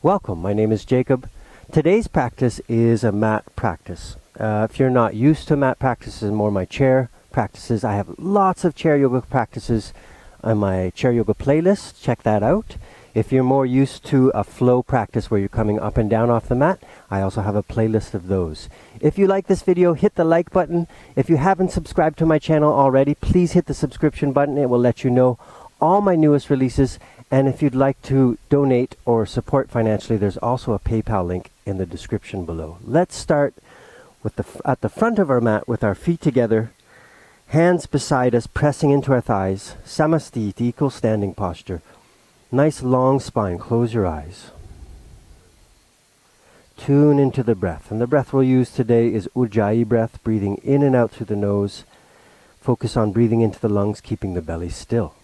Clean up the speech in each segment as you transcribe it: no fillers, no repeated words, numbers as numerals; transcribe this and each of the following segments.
Welcome, my name is Jacob. Today's practice is a mat practice. If you're not used to mat practices and more my chair practices, I have lots of chair yoga practices on my chair yoga playlist. Check that out. If you're more used to a flow practice where you're coming up and down off the mat, I also have a playlist of those. If you like this video, hit the like button. If you haven't subscribed to my channel already, please hit the subscription button. It will let you know all my newest releases. And if you'd like to donate or support financially, there's also a PayPal link in the description below. Let's start with at the front of our mat with our feet together, hands beside us, pressing into our thighs. Samastiti, equal standing posture. Nice long spine. Close your eyes. Tune into the breath. And the breath we'll use today is Ujjayi breath, breathing in and out through the nose. Focus on breathing into the lungs, keeping the belly still.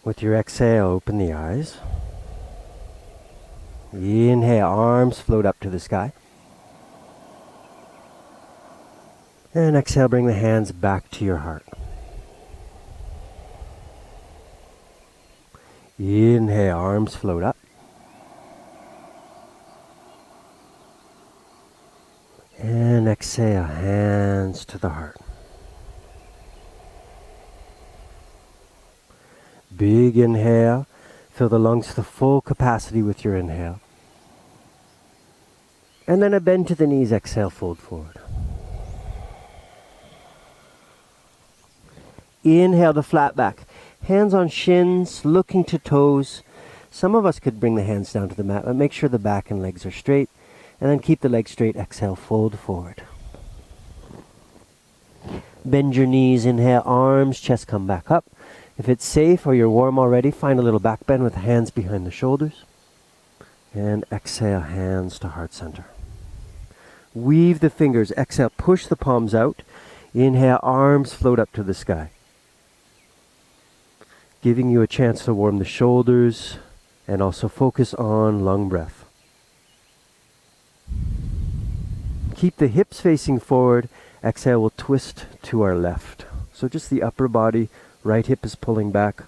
With your exhale, open the eyes. Inhale, arms float up to the sky. And exhale, bring the hands back to your heart. Inhale, arms float up. And exhale, hands to the heart. Big inhale, fill the lungs to full capacity with your inhale. And then a bend to the knees, exhale, fold forward. Inhale to flat back. Hands on shins, looking to toes. Some of us could bring the hands down to the mat, but make sure the back and legs are straight. And then keep the legs straight, exhale, fold forward. Bend your knees, inhale, arms, chest come back up. If it's safe or you're warm already, find a little back bend with the hands behind the shoulders. And exhale, hands to heart center. Weave the fingers. Exhale, push the palms out. Inhale, arms float up to the sky. Giving you a chance to warm the shoulders and also focus on lung breath. Keep the hips facing forward. Exhale, we'll twist to our left. So just the upper body. Right hip is pulling back.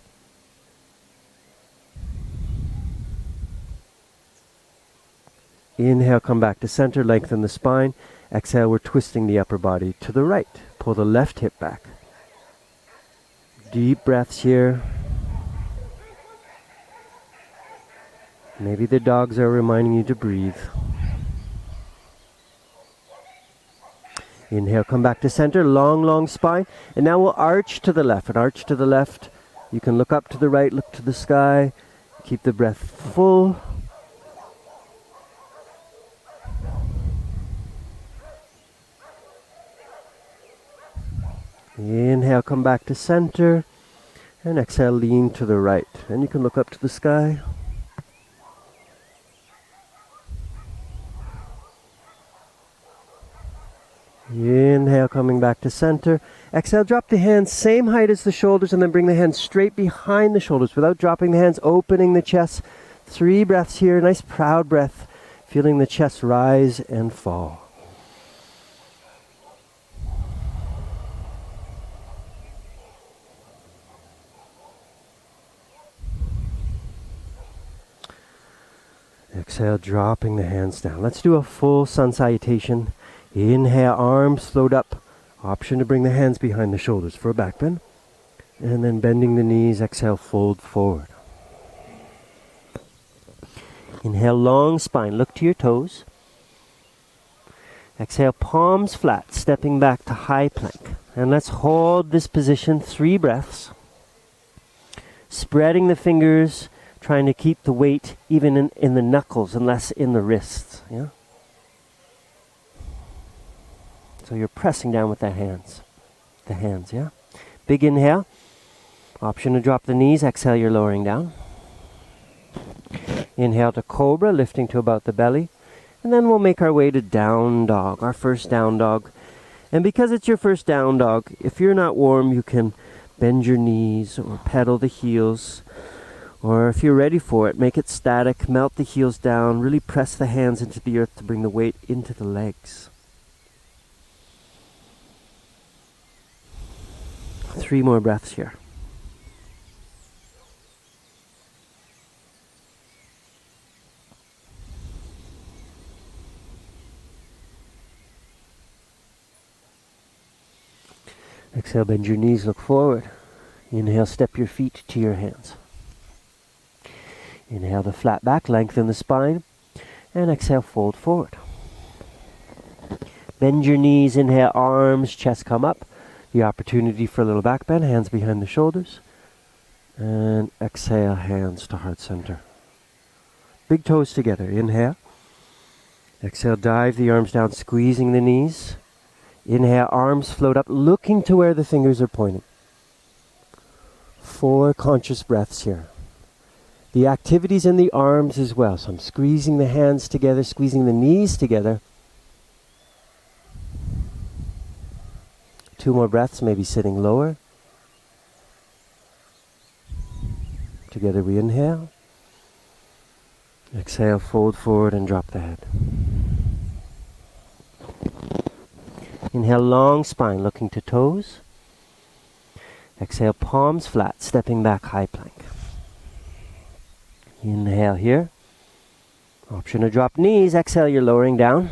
Inhale, come back to center, lengthen the spine. Exhale, we're twisting the upper body to the right. Pull the left hip back. Deep breaths here. Maybe the dogs are reminding you to breathe. Inhale, come back to center, long, long spine. And now we'll arch to the left. An arch to the left. You can look up to the right, look to the sky. Keep the breath full. Inhale, come back to center. And exhale, lean to the right. And you can look up to the sky. Inhale, coming back to center. Exhale, drop the hands same height as the shoulders and then bring the hands straight behind the shoulders without dropping the hands, opening the chest. 3 breaths here, nice proud breath, feeling the chest rise and fall. Exhale, dropping the hands down. Let's do a full sun salutation. Inhale, arms float up. Option to bring the hands behind the shoulders for a back bend. And then bending the knees, exhale, fold forward. Inhale, long spine, look to your toes. Exhale, palms flat, stepping back to high plank. And let's hold this position 3 breaths. Spreading the fingers, trying to keep the weight even in the knuckles and less in the wrists. Yeah? So you're pressing down with the hands. The hands, yeah? Big inhale. Option to drop the knees. Exhale, you're lowering down. Inhale to cobra, lifting to about the belly. And then we'll make our way to down dog, our first down dog. And because it's your first down dog, if you're not warm, you can bend your knees or pedal the heels. Or if you're ready for it, make it static, melt the heels down, really press the hands into the earth to bring the weight into the legs. 3 more breaths here. Exhale, bend your knees, look forward. Inhale, step your feet to your hands. Inhale the flat back, lengthen the spine, and exhale, fold forward. Bend your knees, inhale, arms, chest come up. The opportunity for a little back bend, hands behind the shoulders. And exhale, hands to heart center. Big toes together, inhale. Exhale, dive the arms down, squeezing the knees. Inhale, arms float up, looking to where the fingers are pointing. 4 conscious breaths here. The activities in the arms as well. So I'm squeezing the hands together, squeezing the knees together. 2 more breaths, maybe sitting lower. Together we inhale. Exhale, fold forward and drop the head. Inhale, long spine, looking to toes. Exhale, palms flat, stepping back, high plank. Inhale here. Option to drop knees. Exhale, you're lowering down.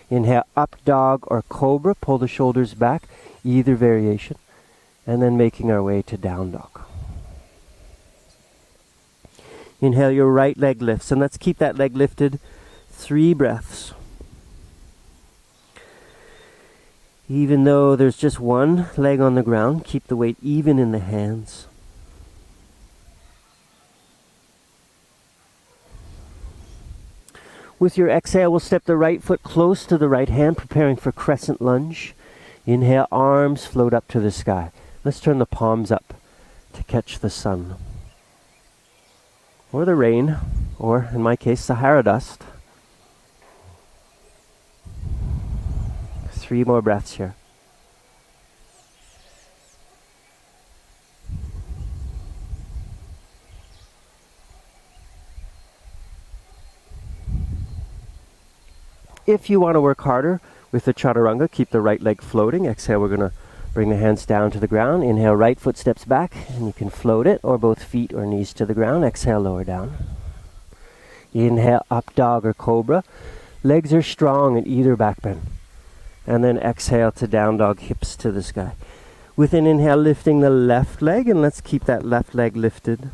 Inhale, up dog or cobra. Pull the shoulders back, either variation. And then making our way to down dog. Inhale, your right leg lifts. And let's keep that leg lifted 3 breaths. Even though there's just one leg on the ground, keep the weight even in the hands. With your exhale, we'll step the right foot close to the right hand, preparing for crescent lunge. Inhale, arms float up to the sky. Let's turn the palms up to catch the sun. Or the rain, or in my case, Sahara dust. 3 more breaths here. If you want to work harder with the chaturanga, keep the right leg floating. Exhale, we're going to bring the hands down to the ground. Inhale, right foot steps back, and you can float it, or both feet or knees to the ground. Exhale, lower down. Inhale, up dog or cobra. Legs are strong in either back bend. And then exhale to down dog, hips to the sky. With an inhale, lifting the left leg, and let's keep that left leg lifted.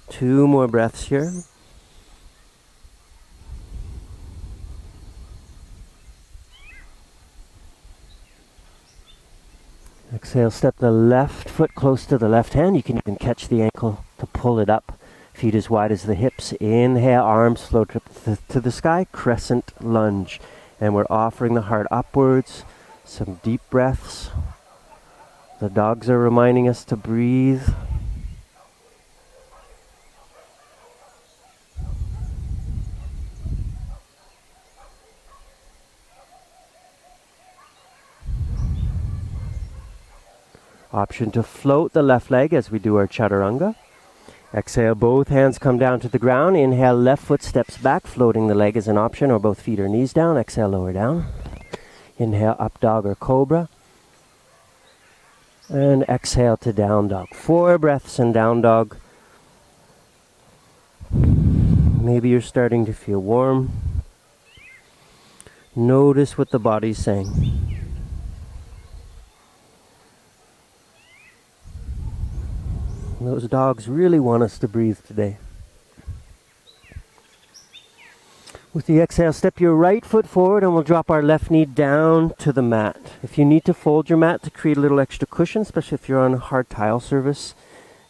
Two more breaths here. Exhale, step the left foot close to the left hand. You can even catch the ankle to pull it up. Feet as wide as the hips. Inhale, arms float up to the sky. Crescent lunge. And we're offering the heart upwards. Some deep breaths. The dogs are reminding us to breathe. Option to float the left leg as we do our chaturanga. Exhale, both hands come down to the ground. Inhale, left foot steps back, floating the leg is an option, or both feet or knees down. Exhale, lower down. Inhale, up dog or cobra. And exhale to down dog. 4 breaths in down dog. Maybe you're starting to feel warm. Notice what the body's saying. Those dogs really want us to breathe today. With the exhale, step your right foot forward and we'll drop our left knee down to the mat. If you need to fold your mat to create a little extra cushion, especially if you're on hard tile surface,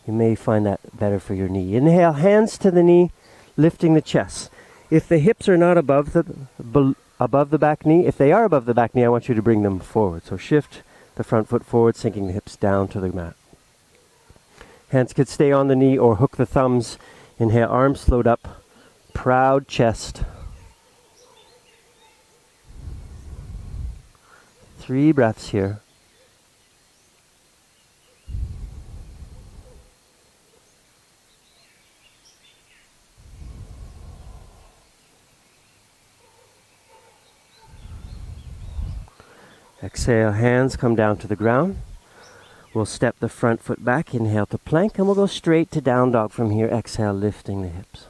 you may find that better for your knee. Inhale, hands to the knee, lifting the chest. If the hips are not above the back knee, if they are above the back knee, I want you to bring them forward. So shift the front foot forward, sinking the hips down to the mat. Hands could stay on the knee or hook the thumbs. Inhale, arms float up. Proud chest. 3 breaths here. Exhale, hands come down to the ground. We'll step the front foot back, inhale to plank, and we'll go straight to down dog from here. Exhale, lifting the hips.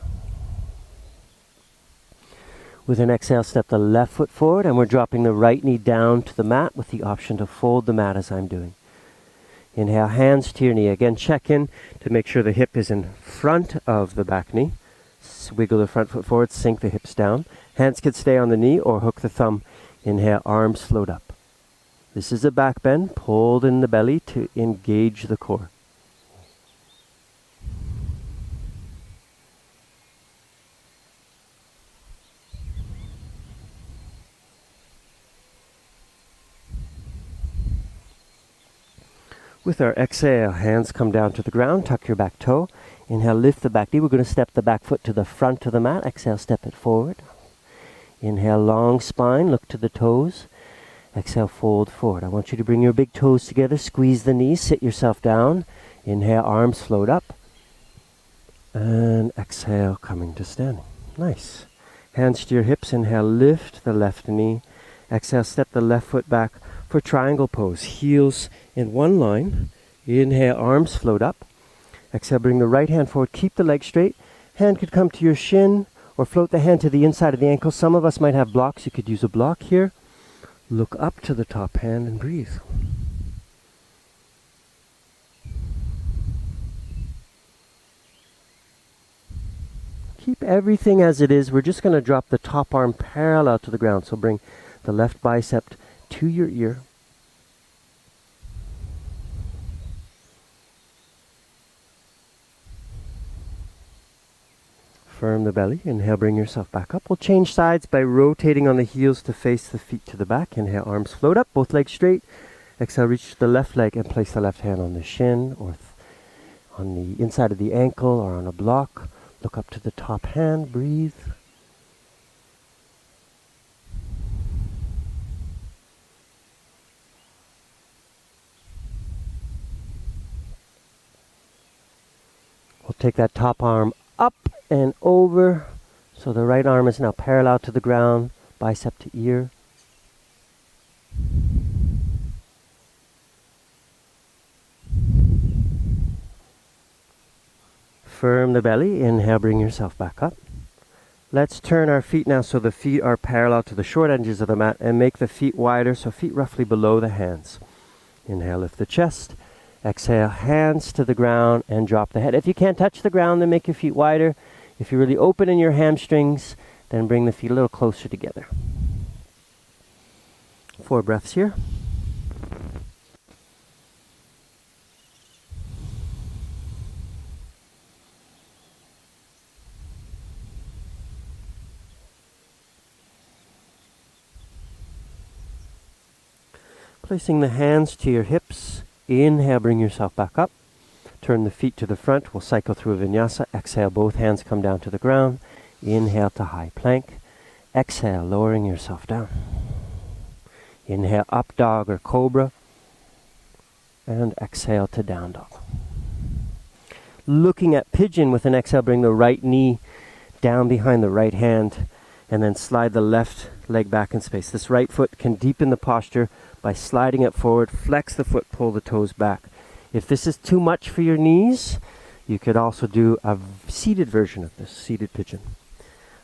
With an exhale, step the left foot forward, and we're dropping the right knee down to the mat with the option to fold the mat as I'm doing. Inhale, hands to your knee. Again, check in to make sure the hip is in front of the back knee. Wiggle the front foot forward, sink the hips down. Hands could stay on the knee or hook the thumb. Inhale, arms float up. This is a back bend, pulled in the belly to engage the core. With our exhale, hands come down to the ground, tuck your back toe. Inhale, lift the back knee. We're going to step the back foot to the front of the mat. Exhale, step it forward. Inhale, long spine, look to the toes. Exhale, fold forward. I want you to bring your big toes together, squeeze the knees, sit yourself down. Inhale, arms float up. And exhale, coming to standing. Nice. Hands to your hips. Inhale, lift the left knee. Exhale, step the left foot back for triangle pose. Heels in one line. Inhale, arms float up. Exhale, bring the right hand forward. Keep the leg straight. Hand could come to your shin or float the hand to the inside of the ankle. Some of us might have blocks. You could use a block here. Look up to the top hand and breathe. Keep everything as it is. We're just going to drop the top arm parallel to the ground. So bring the left bicep to your ear. Firm the belly. Inhale, bring yourself back up. We'll change sides by rotating on the heels to face the feet to the back. Inhale, arms float up, both legs straight. Exhale, reach the left leg and place the left hand on the shin or on the inside of the ankle or on a block. Look up to the top hand, breathe. We'll take that top arm up and over, so the right arm is now parallel to the ground, bicep to ear. Firm the belly. Inhale, bring yourself back up. Let's turn our feet now so the feet are parallel to the short edges of the mat and make the feet wider, so feet roughly below the hands. Inhale, lift the chest. Exhale, hands to the ground and drop the head. If you can't touch the ground, then make your feet wider. If you're really open in your hamstrings, then bring the feet a little closer together. 4 breaths here. Placing the hands to your hips. Inhale, bring yourself back up. Turn the feet to the front. We'll cycle through a vinyasa. Exhale, both hands come down to the ground. Inhale to high plank. Exhale, lowering yourself down. Inhale, up dog or cobra. And exhale to down dog. Looking at pigeon with an exhale, bring the right knee down behind the right hand and then slide the left leg back in space. This right foot can deepen the posture by sliding it forward, flex the foot, pull the toes back. If this is too much for your knees, you could also do a seated version of this, seated pigeon.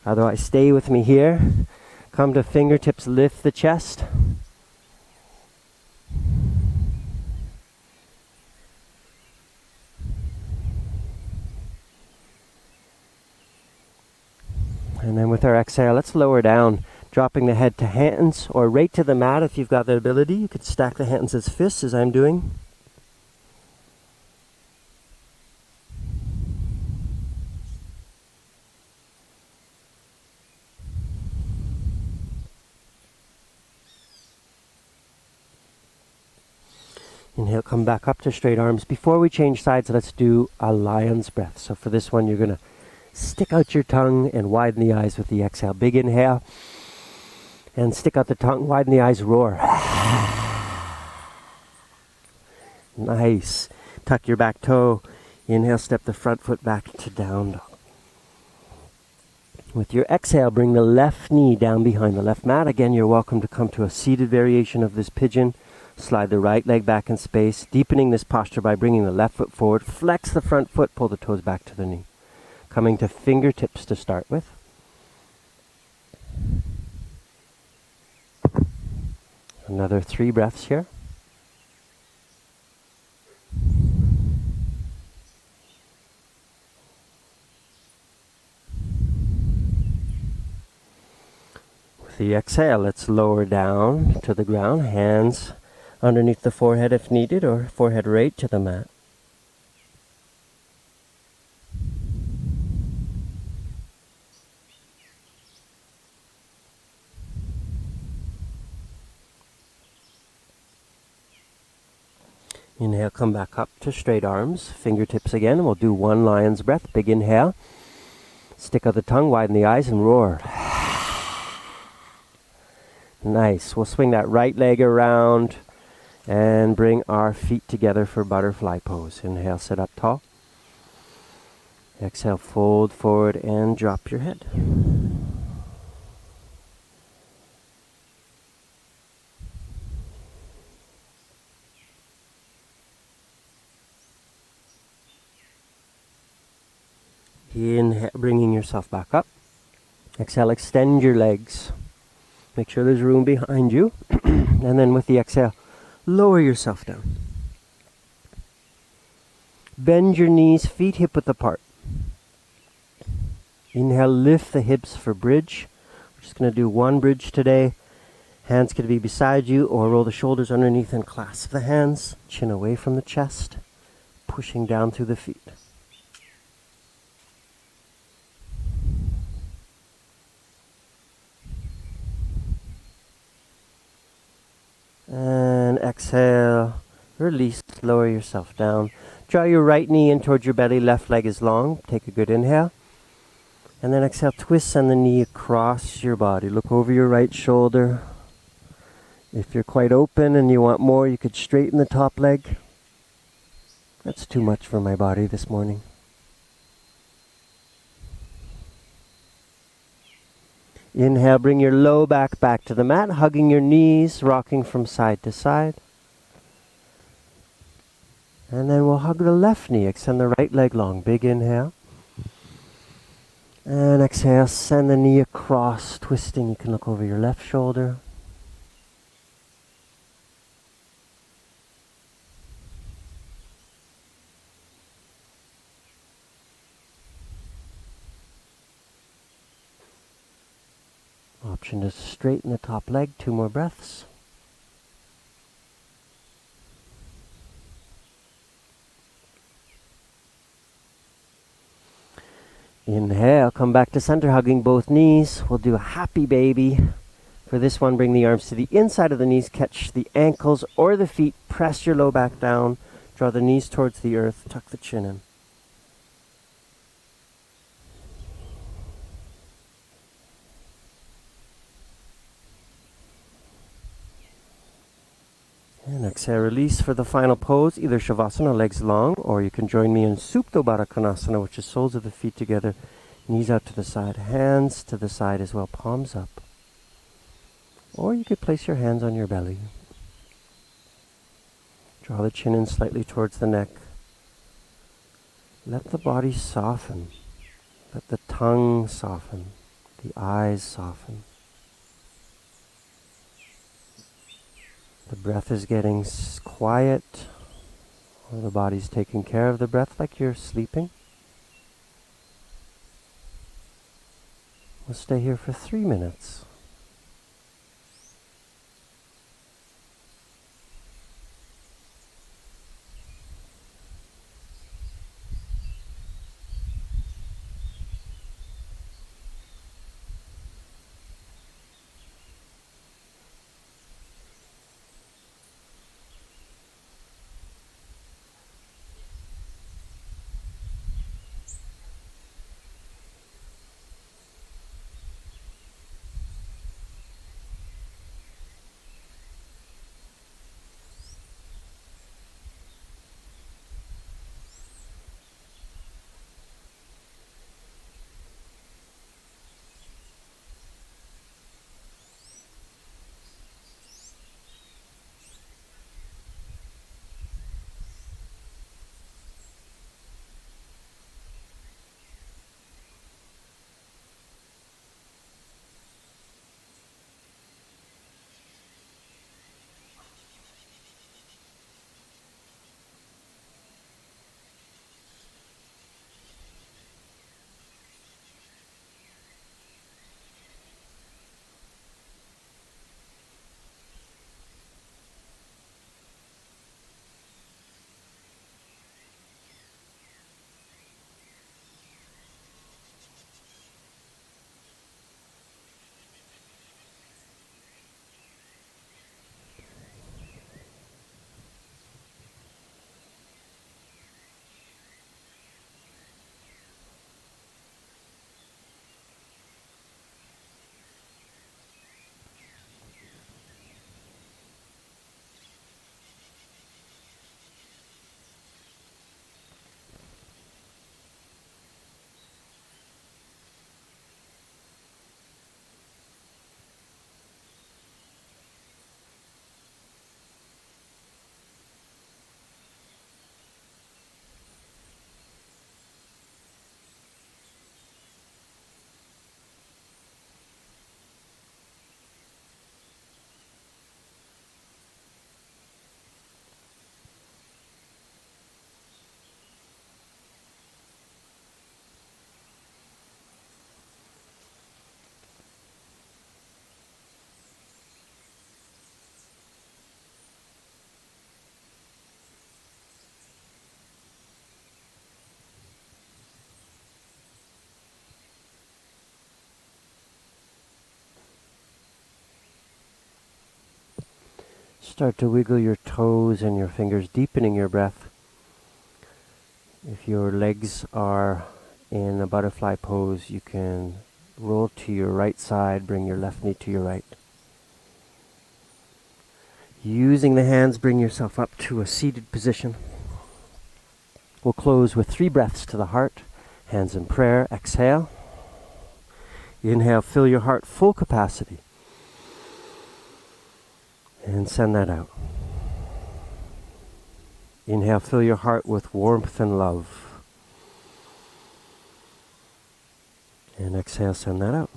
Otherwise, stay with me here. Come to fingertips, lift the chest. And then with our exhale, let's lower down, dropping the head to hands or right to the mat if you've got the ability. You could stack the hands as fists, as I'm doing. Inhale, come back up to straight arms. Before we change sides, let's do a lion's breath. So for this one, you're going to stick out your tongue and widen the eyes with the exhale. Big inhale. And stick out the tongue, widen the eyes, roar. Nice. Tuck your back toe. Inhale, step the front foot back to down dog. With your exhale, bring the left knee down behind the left mat. Again, you're welcome to come to a seated variation of this pigeon. Slide the right leg back in space, deepening this posture by bringing the left foot forward. Flex the front foot, pull the toes back to the knee. Coming to fingertips to start with. Another 3 breaths here. With the exhale, let's lower down to the ground, hands underneath the forehead if needed, or forehead right to the mat. Inhale, come back up to straight arms, fingertips again, and we'll do 1 lion's breath. Big inhale, stick out the tongue, widen the eyes, and roar. Nice. We'll swing that right leg around and bring our feet together for butterfly pose. Inhale, sit up tall. Exhale, fold forward and drop your head. Inhale, bringing yourself back up. Exhale, extend your legs. Make sure there's room behind you. And then with the exhale, lower yourself down. Bend your knees, feet hip-width apart. Inhale, lift the hips for bridge. We're just going to do 1 bridge today. Hands can be beside you or roll the shoulders underneath and clasp the hands. Chin away from the chest, pushing down through the feet. And exhale, release, lower yourself down. Draw your right knee in towards your belly, left leg is long. Take a good inhale. And then exhale, twist, send the knee across your body. Look over your right shoulder. If you're quite open and you want more, you could straighten the top leg. That's too much for my body this morning. Inhale, bring your low back to the mat, hugging your knees, rocking from side to side. And then we'll hug the left knee, extend the right leg long. Big inhale. And exhale, send the knee across, twisting. You can look over your left shoulder. Option to straighten the top leg. 2 more breaths. Inhale, come back to center, hugging both knees. We'll do a happy baby. For this one, bring the arms to the inside of the knees, catch the ankles or the feet, press your low back down, draw the knees towards the earth, tuck the chin in. And exhale, release for the final pose, either Shavasana, legs long, or you can join me in Supta Baddha Konasana, which is soles of the feet together, knees out to the side, hands to the side as well, palms up. Or you could place your hands on your belly. Draw the chin in slightly towards the neck. Let the body soften. Let the tongue soften. The eyes soften. The breath is getting quiet, or the body's taking care of the breath like you're sleeping. We'll stay here for 3 minutes. Start to wiggle your toes and your fingers, deepening your breath. If your legs are in a butterfly pose, you can roll to your right side, bring your left knee to your right. Using the hands, bring yourself up to a seated position. We'll close with 3 breaths to the heart, hands in prayer. Exhale. Inhale, fill your heart full capacity. And send that out. Inhale, fill your heart with warmth and love. And exhale, send that out.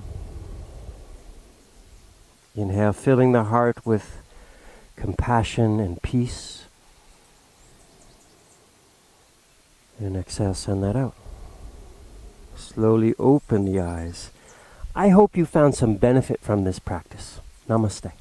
Inhale, filling the heart with compassion and peace. And exhale, send that out. Slowly open the eyes. I hope you found some benefit from this practice. Namaste.